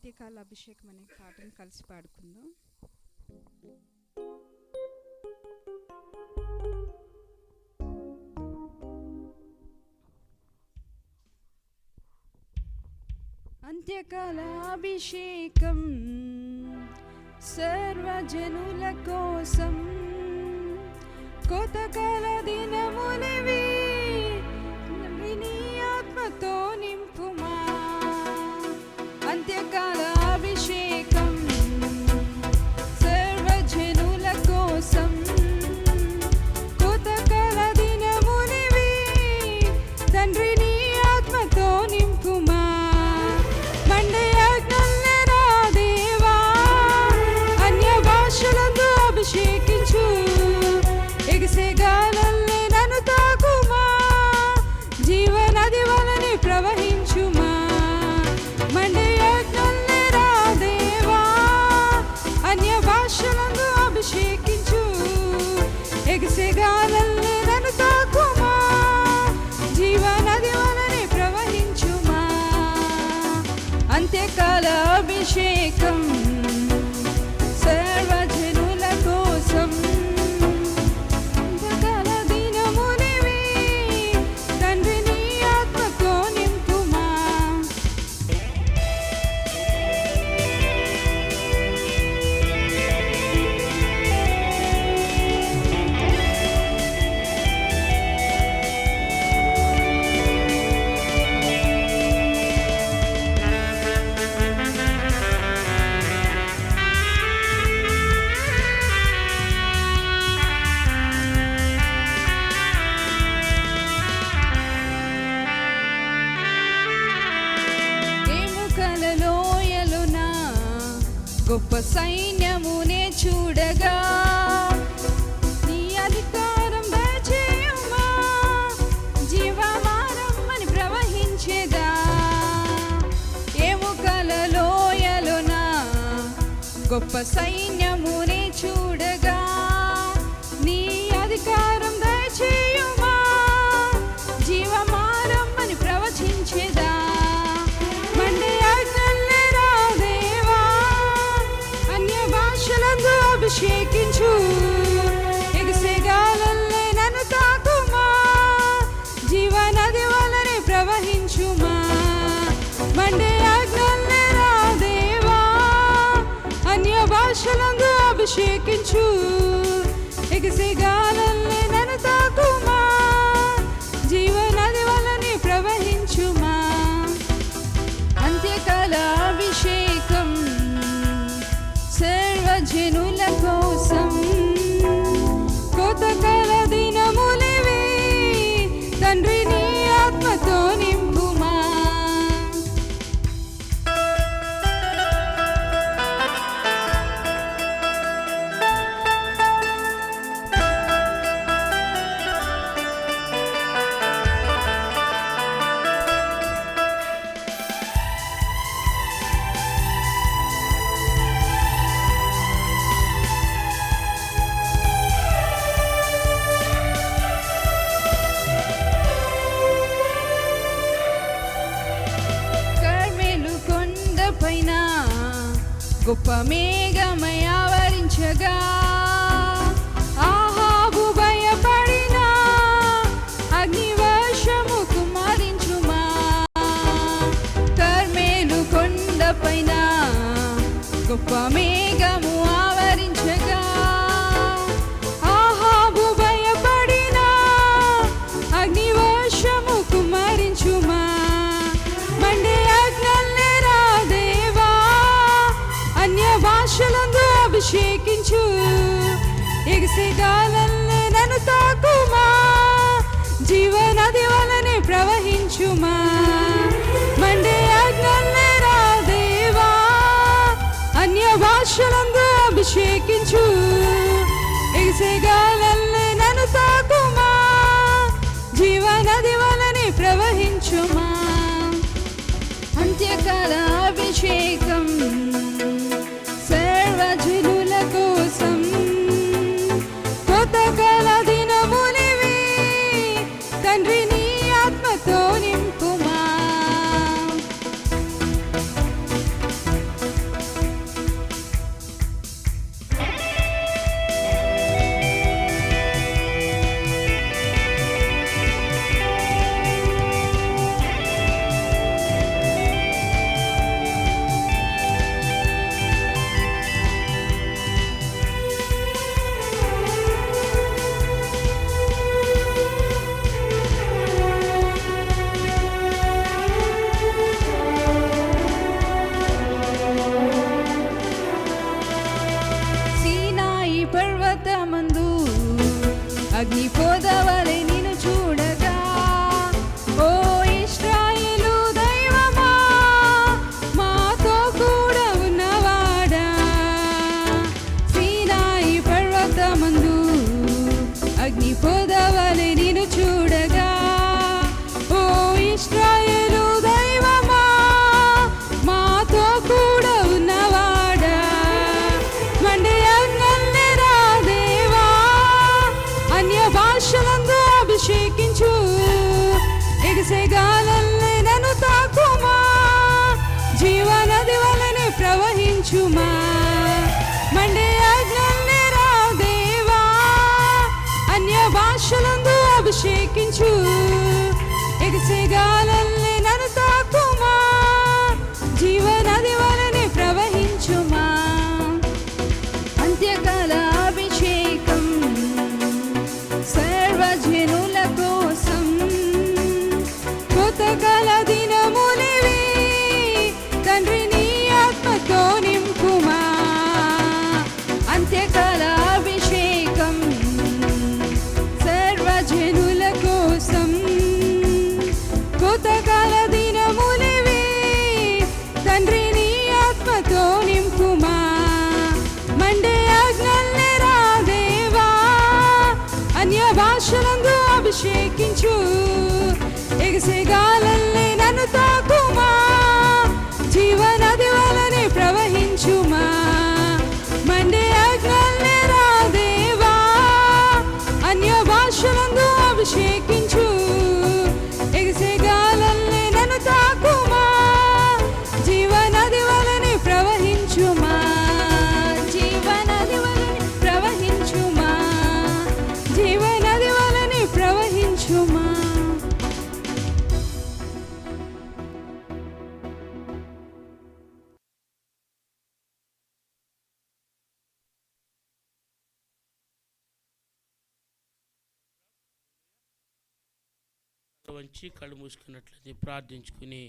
అంత్యకాల అభిషేకం అనే పాటను కలిసి పాడుకుందాం. అంత్యకాల అభిషేకం సర్వజనుల కోసం, కోతకాల దినమునివి నీ ఆత్మతో నింపుమా. అంత్యకాల అభిషేకం సర్వజనుల కోసం, కోతకాల దినమునివి తండ్రి నీ ఆత్మతో నింపుమా. అభిషేకించు ఎగసేగాలల్లే నన్ను తాకుమా, జీవనది వలని ప్రవహించుమా. మండే యజ్ఞల్లే రా దేవా, అన్య భాషలందు అభిషేకించు ఎగసేగాలల్లే నన్ను తాకుమా, జీవనది వలని ప్రవహించుమా. అంత్యకాల అభిషేకం సర్వజనుల కోసం, అంత్యకాల దినమునివి తండ్రి నీ ఆత్మతో నింపుమా. గొప్ప సైన్యమునే చూడగా నీ అధికారం దయచేయుమా, జీవమారమ్మని ప్రవహించేదా. ఎముకల లోయలోన గొప్ప సైన్యమునే చూడగా నీ అధికారం దయచేయుమా, జీవమారమ్మని ప్రవచించేదా. అభిషేకించు ఎగసేగాలల్లే నన్ను తాకుమా, జీవనది వలనే ప్రవహించుమా. మండే ఆజ్ఞల్లే రా దేవా, అన్య భాషలందు అభిషేకించు ఎగసేగాలల్లే నన్ను తాకుమా, జీవనది వలనే ప్రవహించుమా. అంత్యకాల అభిషేకం సర్వజనుల కోసం, కోతకాల దినమునివి తండ్రి నీ ఆత్మతో నింపుమా. గొప్ప మేఘమై ఆవరించగా ఆహాబు భయపడిన అగ్నివర్షము కుమ్మరించుమా. కర్మేలు కొండపైన గొప్ప మేఘము ఆవరించగా ఆహాబు భయపడిన అగ్నివర్షము కుమ్మరించుమా. మండే ఆజ్ఞల్లే రా దేవా, అన్య భాషలందు అభిషేకించు ఎగసేగాలల్లే నన్ను తాకుమా, జీవనది వలనే ప్రవహించుమా. మండే ఆజ్ఞల్లే రా దేవా, అన్య భాషలందు అభిషేకించు ఎగసేగాలల్లే నన్ను తాకుమా, జీవనది వలనే ప్రవహించుమా. అంత్యకాల అభిషేకం సర్వజనుల కోసం, కోతకాల దినమునివి తండ్రి నీ ఆత్మతో నింపుమా. ఎగసెగాలల్లే నన్ను తాకుమా, జీవనది వలనే ప్రవహించుమా. మండే అగ్నల్లే రా దేవా, అన్య భాషలందు అభిషేకించు. ఎగసెగాలల్లే నన్ను తాకుమా, జీవనది వలనే ప్రవహించుమా. అంత్యకాల అభిషేకం సర్వజనుల కోసం, కొత్తకాల దినములివి తండ్రి నీ ఆత్మతో నింపుమా. అంత్యకాల అభిషేకం సర్వజనుల కోసం, కొత్తకాల దినములివి తండ్రి నీ ఆత్మతో నింపుమా. మండే అగ్నల్లే రా దేవా, అన్య భాషలందు అభిషేకించు. ఎగసెగాలల్లే నన్ను తాకుమా, జీవనది వలనే ప్రవహించుమా. మండే అగ్నల్లే రా దేవా, అన్య భాషలందు అభిషేకించు. ఎగసెగాలల్లే నన్ను తాకుమా, జీవనది వలనే ప్రవహించుమా. జీవనది వలనే ప్రవహించుమా, జీవనది వలనే ప్రవహించుమా. వంచి కళ్ళు మూసుకున్నట్లయితే ప్రార్థించుకుని